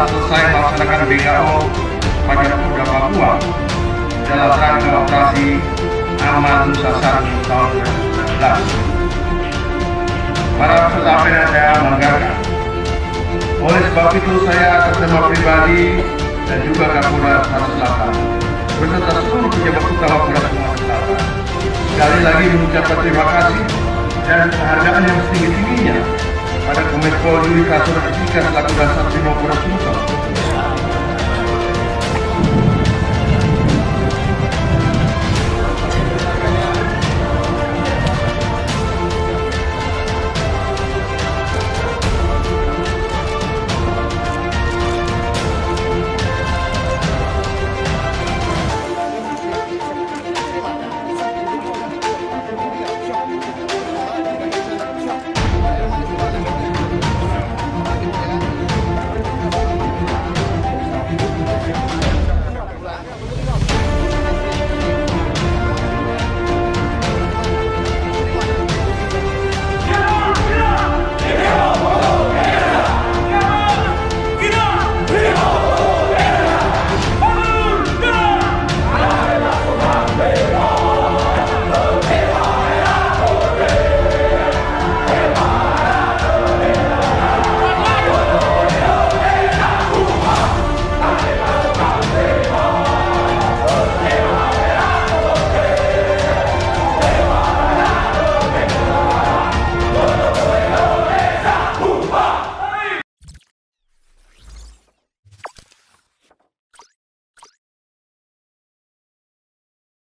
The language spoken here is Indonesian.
telah selesai melaksanakan BKO pada Polda Papua dalam rangka operasi Aman Nusa Satu tahun 2019. Para peserta apa yang saya banggakan. Oleh sebab itu saya atas nama pribadi dan juga Kapolda Sulawesi Selatan beserta seluruh pejabat utama Polda Sulawesi Selatan sekali lagi mengucapkan terima kasih dan penghargaan yang setinggi-tingginya pada Kominfo Yudika Suratika selaku Dasar Timur Polda Sulsel